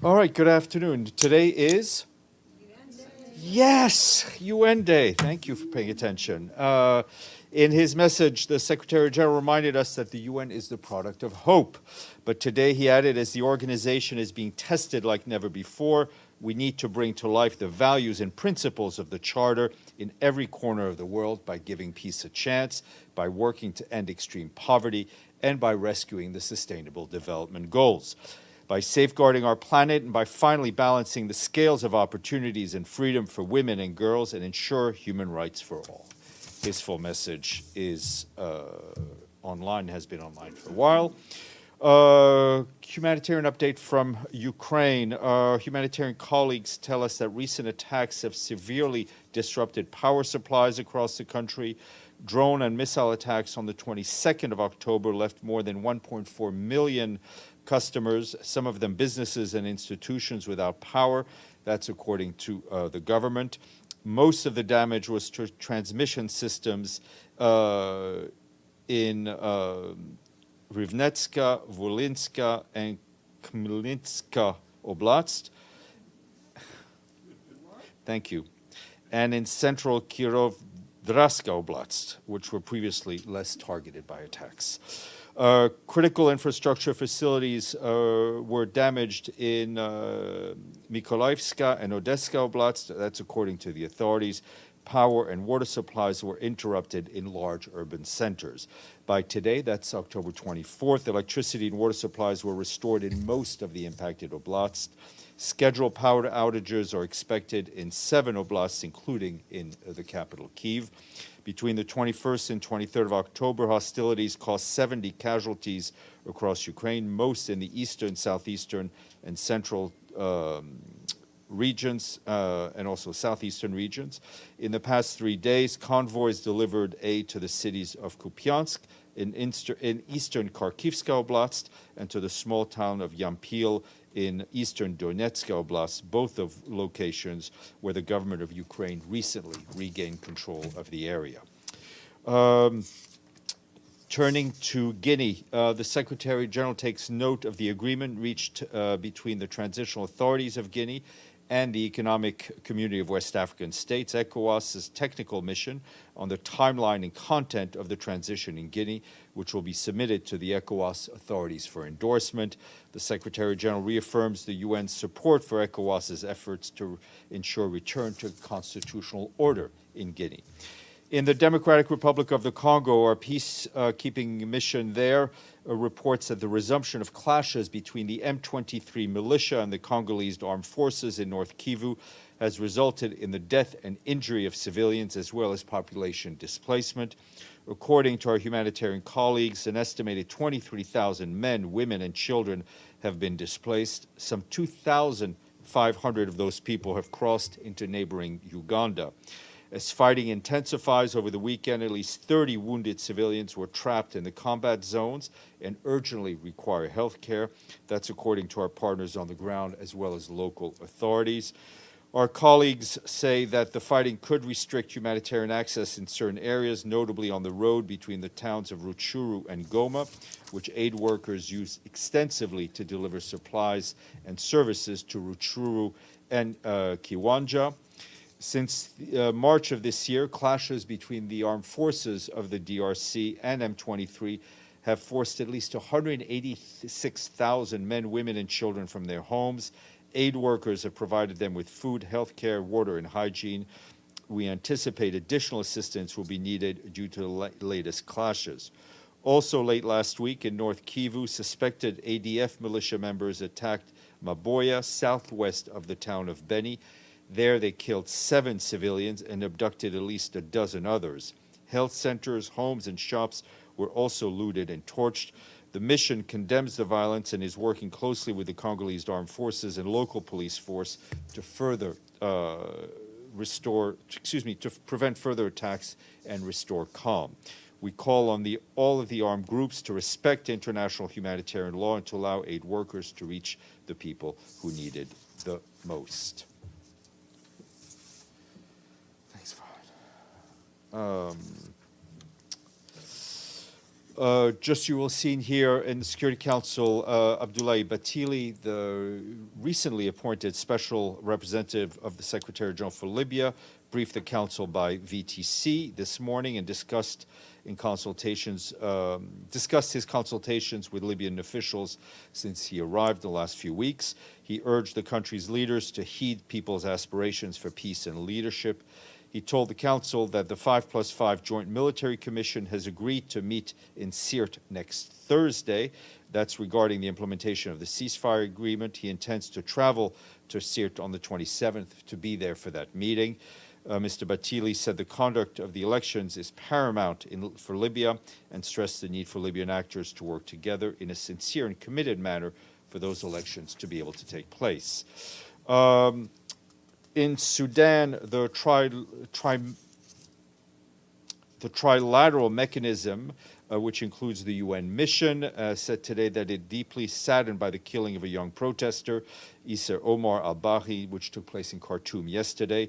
All right, good afternoon. Today is? Yes, UN Day. Thank you for paying attention. In his message, the Secretary General reminded us that the UN is the product of hope. But today he added, as the organization is being tested like never before, we need to bring to life the values and principles of the Charter in every corner of the world by giving peace a chance, by working to end extreme poverty, and by rescuing the Sustainable Development Goals. By safeguarding our planet and by finally balancing the scales of opportunities and freedom for women and girls and ensure human rights for all. His full message is online, has been online for a while. Humanitarian update from Ukraine. Our humanitarian colleagues tell us that recent attacks have severely disrupted power supplies across the country. Drone and missile attacks on the 22nd of October left more than 1.4 million customers, some of them businesses and institutions, without power. That's according to the government. Most of the damage was to transmission systems in Rivnenska Volynska and Khmelnytska oblast. Thank you. And in central Kirovohradska oblast, which were previously less targeted by attacks. Critical infrastructure facilities were damaged in Mykolaivska and Odeska oblast. That's according to the authorities. Power and water supplies were interrupted in large urban centers. By today, that's October 24th, electricity and water supplies were restored in most of the impacted oblasts. Scheduled power outages are expected in 7 oblasts, including in the capital, Kyiv. Between the 21st and 23rd of October, hostilities caused 70 casualties across Ukraine, most in the eastern, southeastern, and central regions, and also southeastern regions. In the past 3 days, convoys delivered aid to the cities of Kupiansk in eastern Kharkivska Oblast and to the small town of Yampil in eastern Donetsk Oblast, both of locations where the government of Ukraine recently regained control of the area. Turning to Guinea, the Secretary General takes note of the agreement reached between the transitional authorities of Guinea and the Economic Community of West African States, ECOWAS's technical mission on the timeline and content of the transition in Guinea, which will be submitted to the ECOWAS authorities for endorsement. The Secretary General reaffirms the UN's support for ECOWAS's efforts to ensure return to constitutional order in Guinea. In the Democratic Republic of the Congo, our peacekeeping mission there reports that the resumption of clashes between the M23 militia and the Congolese armed forces in North Kivu has resulted in the death and injury of civilians as well as population displacement. According to our humanitarian colleagues, an estimated 23,000 men, women, and children have been displaced. Some 2,500 of those people have crossed into neighboring Uganda. As fighting intensifies over the weekend, at least 30 wounded civilians were trapped in the combat zones and urgently require health care. That's according to our partners on the ground as well as local authorities. Our colleagues say that the fighting could restrict humanitarian access in certain areas, notably on the road between the towns of Rutshuru and Goma, which aid workers use extensively to deliver supplies and services to Rutshuru and Kiwanja. Since March of this year, clashes between the armed forces of the DRC and M23 have forced at least 186,000 men, women, and children from their homes. Aid workers have provided them with food, health care, water, and hygiene. We anticipate additional assistance will be needed due to the latest clashes. Also late last week in North Kivu, suspected ADF militia members attacked Maboya, southwest of the town of Beni. There they killed 7 civilians and abducted at least a dozen others. Health centers, homes, and shops were also looted and torched. The mission condemns the violence and is working closely with the Congolese armed forces and local police force to further to prevent further attacks and restore calm. We call on all of the armed groups to respect international humanitarian law and to allow aid workers to reach the people who need it the most. Just you will see here in the Security Council, Abdoulaye Bathily, the recently appointed special representative of the Secretary General for Libya, briefed the Council by VTC this morning and discussed his consultations with Libyan officials since he arrived the last few weeks. He urged the country's leaders to heed people's aspirations for peace and leadership. He told the Council that the 5+5 Joint Military Commission has agreed to meet in Sirte next Thursday. That's regarding the implementation of the ceasefire agreement. He intends to travel to Sirte on the 27th to be there for that meeting. Mr. Bathily said the conduct of the elections is paramount for Libya and stressed the need for Libyan actors to work together in a sincere and committed manner for those elections to be able to take place. In Sudan, the trilateral mechanism, which includes the UN mission, said today that it deeply saddened by the killing of a young protester, Issa Omar al-Bahi, which took place in Khartoum yesterday.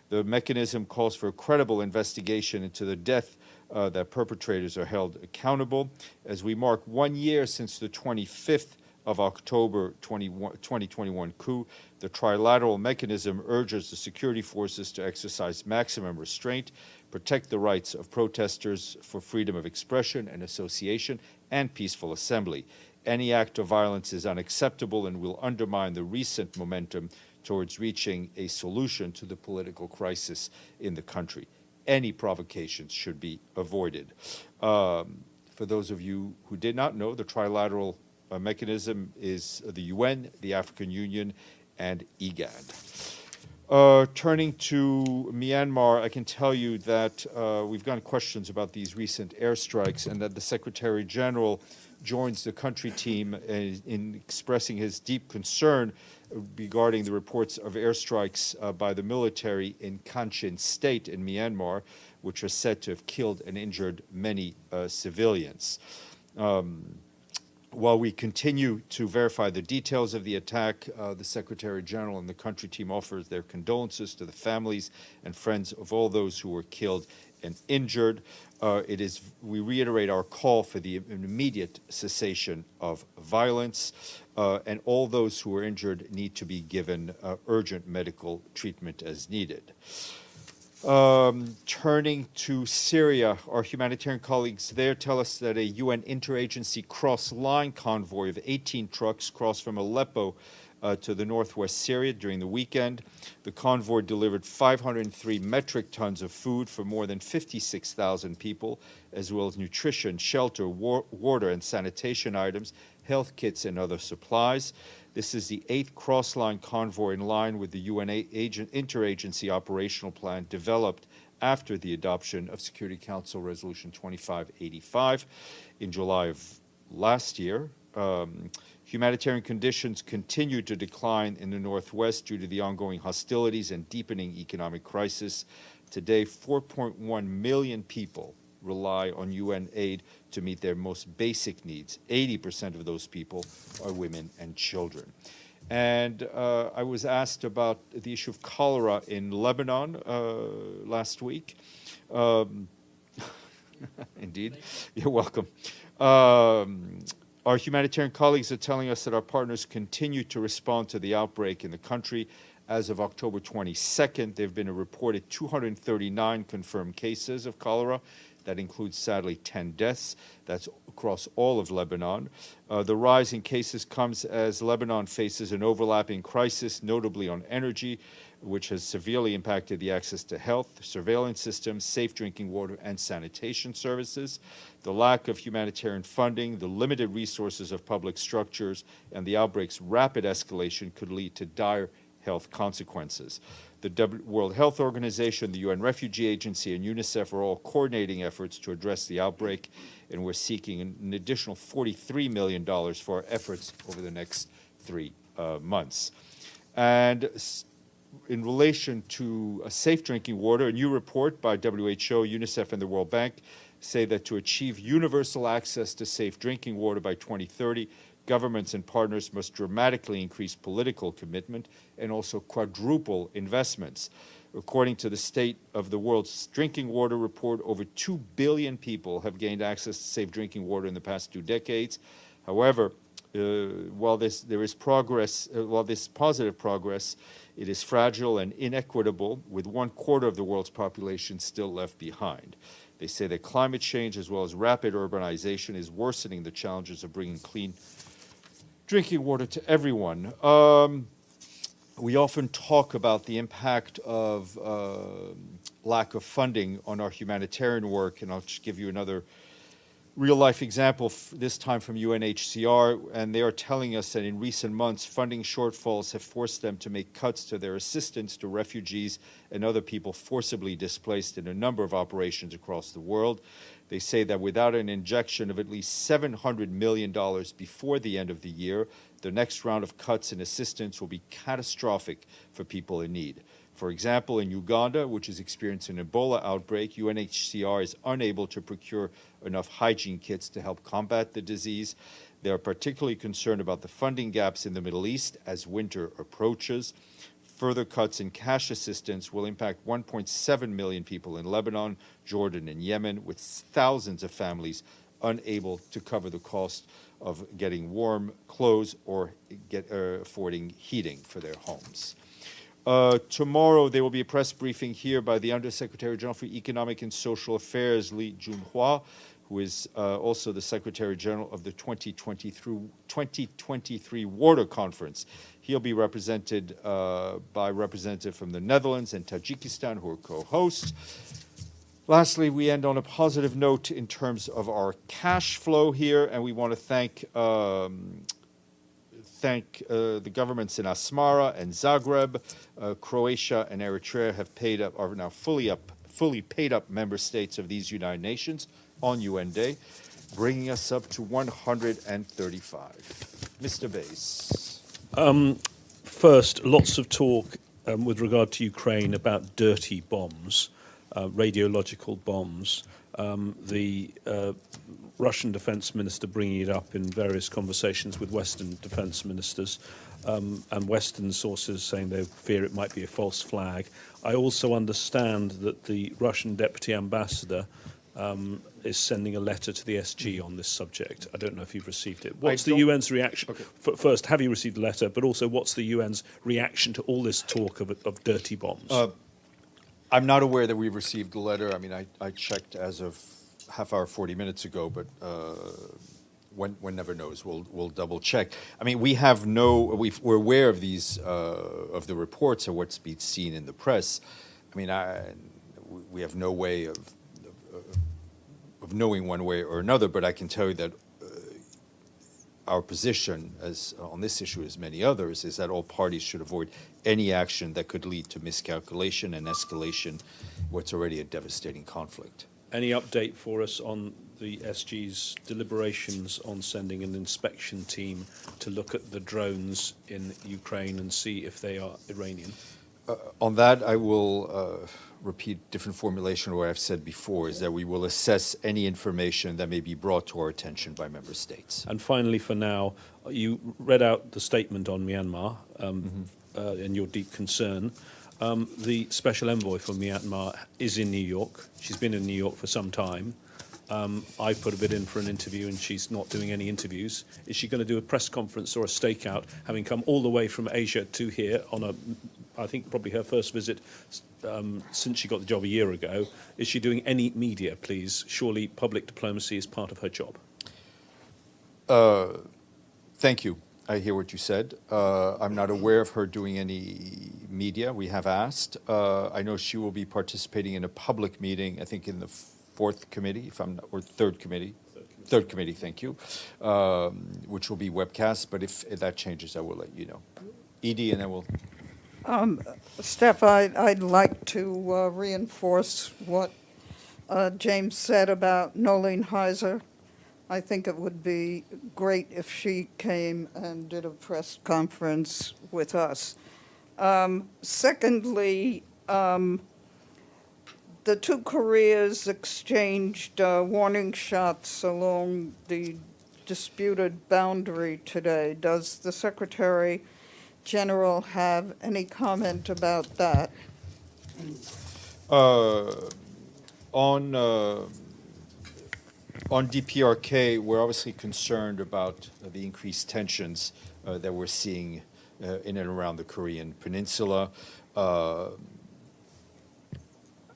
The mechanism calls for a credible investigation into the death that perpetrators are held accountable. As we mark 1 year since the 25th of October 2021 coup, the trilateral mechanism urges the security forces to exercise maximum restraint, protect the rights of protesters for freedom of expression and association and peaceful assembly. Any act of violence is unacceptable and will undermine the recent momentum towards reaching a solution to the political crisis in the country. Any provocations should be avoided. For those of you who did not know, the trilateral mechanism is the UN, the African Union, and IGAD. Turning to Myanmar, I can tell you that we've gotten questions about these recent airstrikes and that the Secretary General joins the country team in expressing his deep concern regarding the reports of airstrikes by the military in Kachin State in Myanmar, which are said to have killed and injured many civilians. While we continue to verify the details of the attack, the Secretary General and the country team offers their condolences to the families and friends of all those who were killed and injured. We reiterate our call for the immediate cessation of violence, and all those who are injured need to be given urgent medical treatment as needed. Turning to Syria, our humanitarian colleagues there tell us that a UN interagency cross-line convoy of 18 trucks crossed from Aleppo to the northwest Syria during the weekend. The convoy delivered 503 metric tons of food for more than 56,000 people, as well as nutrition, shelter, water and sanitation items, health kits, and other supplies. This is the 8th cross-line convoy in line with the UN interagency operational plan developed after the adoption of Security Council Resolution 2585 in July of last year. Humanitarian conditions continue to decline in the northwest due to the ongoing hostilities and deepening economic crisis. Today, 4.1 million people rely on UN aid to meet their most basic needs. 80% of those people are women and children. And I was asked about the issue of cholera in Lebanon last week. Indeed, you're welcome. Our humanitarian colleagues are telling us that our partners continue to respond to the outbreak in the country. As of October 22nd, there have been a reported 239 confirmed cases of cholera. That includes, sadly, 10 deaths. That's across all of Lebanon. The rise in cases comes as Lebanon faces an overlapping crisis, notably on energy, which has severely impacted the access to health, surveillance systems, safe drinking water, and sanitation services. The lack of humanitarian funding, the limited resources of public structures, and the outbreak's rapid escalation could lead to dire health consequences. The World Health Organization, the UN Refugee Agency, and UNICEF are all coordinating efforts to address the outbreak, and we're seeking an additional $43 million for our efforts over the next 3 months. And in relation to safe drinking water, a new report by WHO, UNICEF, and the World Bank say that to achieve universal access to safe drinking water by 2030, governments and partners must dramatically increase political commitment and also quadruple investments. According to the State of the World's Drinking Water Report, over 2 billion people have gained access to safe drinking water in the past 2 decades. However, while this positive progress, it is fragile and inequitable, with 1/4 of the world's population still left behind. They say that climate change, as well as rapid urbanization, is worsening the challenges of bringing clean drinking water to everyone. We often talk about the impact of lack of funding on our humanitarian work, and I'll just give you another real-life example, this time from UNHCR, and they are telling us that in recent months, funding shortfalls have forced them to make cuts to their assistance to refugees and other people forcibly displaced in a number of operations across the world. They say that without an injection of at least $700 million before the end of the year, the next round of cuts in assistance will be catastrophic for people in need. For example, in Uganda, which is experiencing an Ebola outbreak, UNHCR is unable to procure enough hygiene kits to help combat the disease. They are particularly concerned about the funding gaps in the Middle East as winter approaches. Further cuts in cash assistance will impact 1.7 million people in Lebanon, Jordan, and Yemen, with thousands of families unable to cover the cost of getting warm clothes or affording heating for their homes. Tomorrow, there will be a press briefing here by the Undersecretary General for Economic and Social Affairs, Li Junhua, who is also the Secretary General of the 2023 Water Conference. He'll be represented by a representative from the Netherlands and Tajikistan, who are co-hosts. Lastly, we end on a positive note in terms of our cash flow here, and we want to thank the governments in Asmara and Zagreb. Croatia and Eritrea are now fully paid up member states of these United Nations on UN Day, bringing us up to 135. Mr. Bass. First, lots of talk with regard to Ukraine about dirty bombs, radiological bombs. The Russian defense minister bringing it up in various conversations with Western defense ministers, and Western sources saying they fear it might be a false flag. I also understand that the Russian deputy ambassador is sending a letter to the SG on this subject. I don't know if you've received it. What's the UN's reaction? Okay. First, have you received the letter? But also, what's the UN's reaction to all this talk of dirty bombs? I'm not aware that we've received the letter. I mean, I checked as of half hour, 40 minutes ago, but one never knows. We'll double check. I mean, we're aware of these of the reports of what's been seen in the press. I mean, we have no way of knowing one way or another, but I can tell you that our position on this issue, as many others, is that all parties should avoid any action that could lead to miscalculation and escalation what's already a devastating conflict. Any update for us on the SG's deliberations on sending an inspection team to look at the drones in Ukraine and see if they are Iranian? On that, I will repeat different formulation of what I've said before, is that we will assess any information that may be brought to our attention by member states. And finally, for now, you read out the statement on Myanmar and your deep concern. The special envoy for Myanmar is in New York. She's been in New York for some time. I put a bid in for an interview and she's not doing any interviews. Is she going to do a press conference or a stakeout, having come all the way from Asia to here on I think probably her first visit since she got the job a year ago? Is she doing any media, please? Surely public diplomacy is part of her job. Thank you. I hear what you said. I'm not aware of her doing any media. We have asked. I know she will be participating in a public meeting, I think in the fourth committee, or third committee. Third committee, thank you, which will be webcast. But if that changes, I will let you know. Edie, and then we'll... Steph, I'd like to reinforce what James said about Nolene Heiser. I think it would be great if she came and did a press conference with us. Secondly, the two Koreas exchanged warning shots along the disputed boundary today. Does the Secretary General have any comment about that? On DPRK, we're obviously concerned about the increased tensions that we're seeing in and around the Korean Peninsula.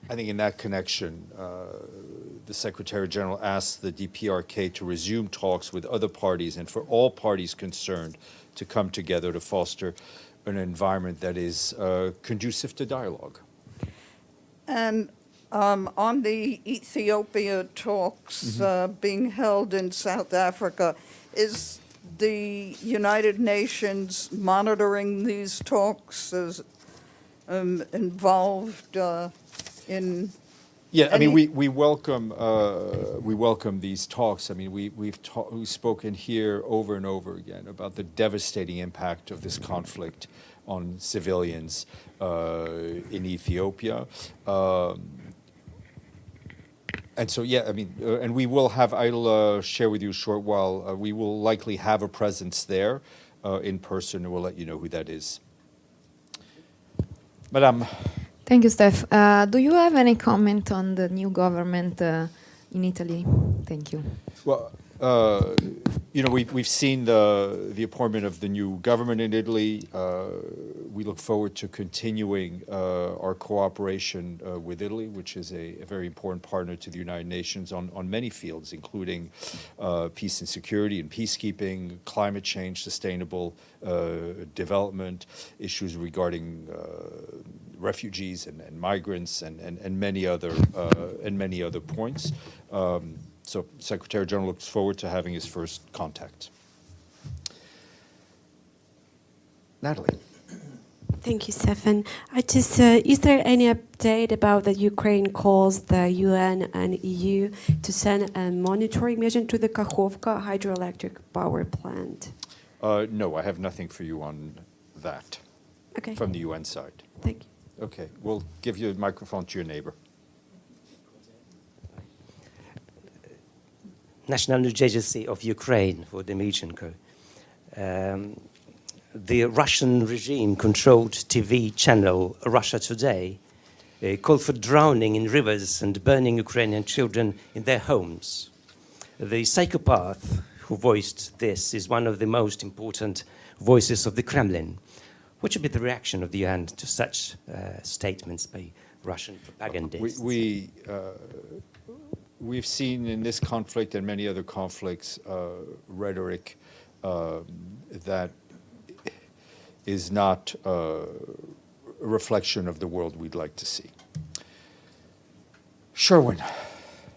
I think in that connection, the Secretary General asked the DPRK to resume talks with other parties and for all parties concerned to come together to foster an environment that is conducive to dialogue. And on the Ethiopia talks being held in South Africa, is the United Nations monitoring these talks, is involved in? Yeah, I mean, any- we welcome these talks. I mean, we've spoken here over and over again about the devastating impact of this conflict on civilians in Ethiopia. And so, yeah, I mean, and we will have, I'll share with you a short while, we will likely have a presence there in person, and we'll let you know who that is. Madame. Thank you, Steph. Do you have any comment on the new government in Italy? Thank you. Well, you know, we've seen the appointment of the new government in Italy. We look forward to continuing our cooperation with Italy, which is a very important partner to the United Nations on many fields, including peace and security and peacekeeping, climate change, sustainable development, issues regarding refugees and migrants and many other points. So Secretary General looks forward to having his first contact. Natalie. Thank you, Stéphane. Is there any update about that Ukraine calls the UN and EU to send a monitoring mission to the Kakhovka hydroelectric power plant? No, I have nothing for you on that from the UN side. Thank you. Okay, we'll give you the microphone to your neighbor. National News Agency of Ukraine for Demichenko. The Russian regime-controlled TV channel Russia Today called for drowning in rivers and burning Ukrainian children in their homes. The psychopath who voiced this is one of the most important voices of the Kremlin. What should be the reaction of the UN to such statements by Russian propagandists? We've seen in this conflict and many other conflicts rhetoric that is not a reflection of the world we'd like to see. Sherwin.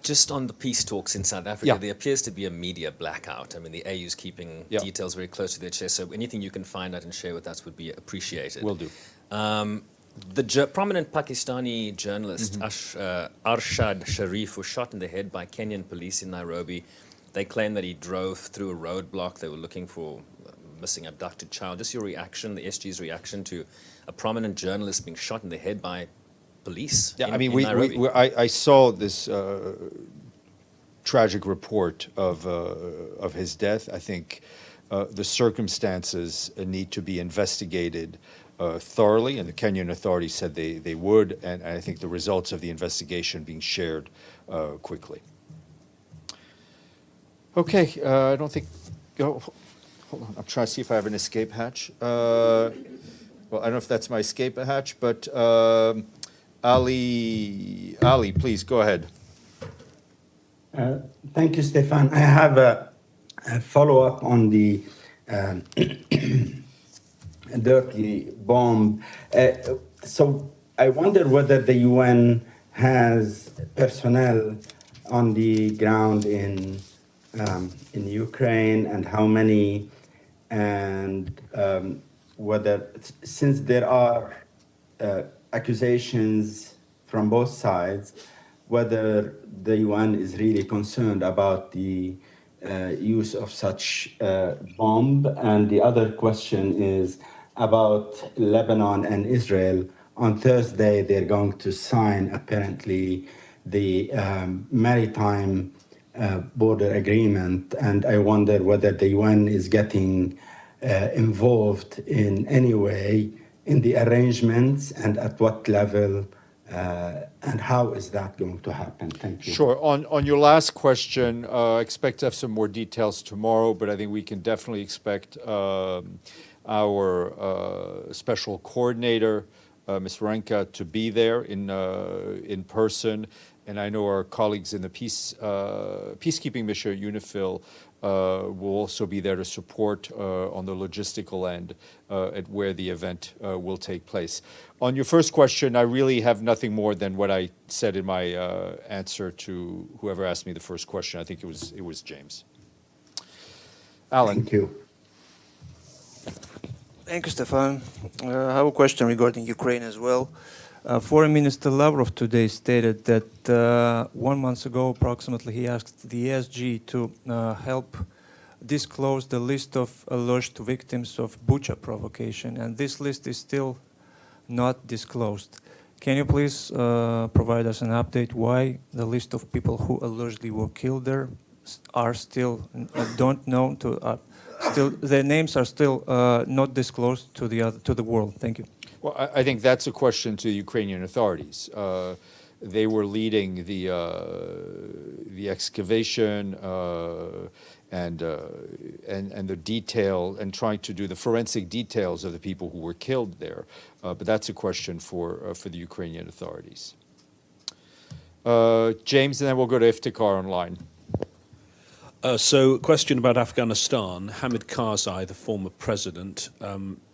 Just on the peace talks in South Africa, there appears to be a media blackout. I mean, the AU is keeping details very close to their chest, so anything you can find out and share with us would be appreciated. Will do. The prominent Pakistani journalist Arshad Sharif was shot in the head by Kenyan police in Nairobi. They claim that he drove through a roadblock. They were looking for a missing abducted child. Just your reaction, the SG's reaction to a prominent journalist being shot in the head by police. Yeah, in, I mean, in I saw this tragic report of his death. I think the circumstances need to be investigated thoroughly, and the Kenyan authorities said they would, and I think the results of the investigation being shared quickly. Okay, I don't think. Oh, hold on, I'm trying to see if I have an escape hatch. Well, I don't know if that's my escape hatch, but Ali, please go ahead. Thank you, Stéphane. I have a follow-up on the dirty bomb. So I wonder whether the UN has personnel on the ground in Ukraine, and how many, and whether, since there are accusations from both sides, whether the UN is really concerned about the use of such bomb. And the other question is about Lebanon and Israel. On Thursday, they're going to sign, apparently, the maritime border agreement. And I wonder whether the UN is getting involved in any way in the arrangements, and at what level And how is that going to happen? Thank you. Sure. On your last question, I expect to have some more details tomorrow, but I think we can definitely expect our special coordinator, Ms. Renka, to be there in person. And I know our colleagues in the peacekeeping mission at UNIFIL will also be there to support on the logistical end at where the event will take place. On your first question, I really have nothing more than what I said in my answer to whoever asked me the first question. I think it was James. Alan. Thank you. Thank you, Stéphane. I have a question regarding Ukraine as well. Foreign Minister Lavrov today stated that 1 month ago, approximately, he asked the ESG to help disclose the list of alleged victims of Bucha provocation, and this list is still not disclosed. Can you please provide us an update why the list of people who allegedly were killed there are still don't know to still their names are still not disclosed to the world? Thank you. Well, I think that's a question to the Ukrainian authorities. They were leading the excavation and the detail and trying to do the forensic details of the people who were killed there. But that's a question for the Ukrainian authorities. James, and then we'll go to Iftikhar online. So, a question about Afghanistan. Hamid Karzai, the former president,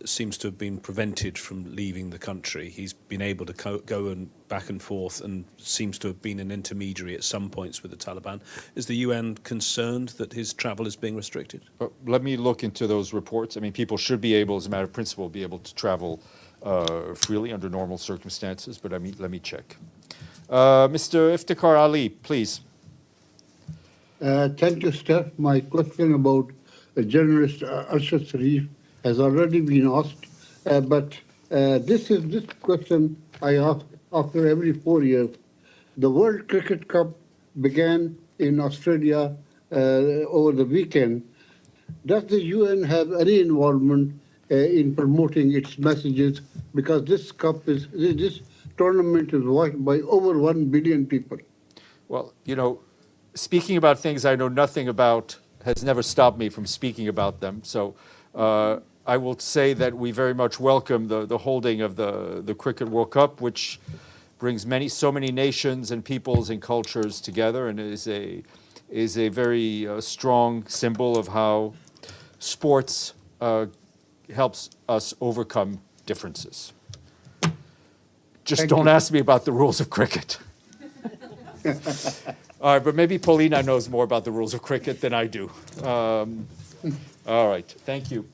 seems to have been prevented from leaving the country. He's been able to go and back and forth and seems to have been an intermediary at some points with the Taliban. Is the UN concerned that his travel is being restricted? Let me look into those reports. I mean, people should be able, as a matter of principle, be able to travel freely under normal circumstances, but let me check. Mr. Iftikhar Ali, please. Thank you, Steph. My question about journalist Arshad Sharif has already been asked, but this question I ask after every 4 years. The World Cricket Cup began in Australia over the weekend. Does the UN have any involvement in promoting its messages? Because this tournament is watched by over 1 billion people. Well, you know, speaking about things I know nothing about has never stopped me from speaking about them. So I will say that we very much welcome the holding of the Cricket World Cup, which brings so many nations and peoples and cultures together, and is a very strong symbol of how sports helps us overcome differences. Just don't ask me about the rules of cricket. All right, but maybe Paulina knows more about the rules of cricket than I do. All right, thank you.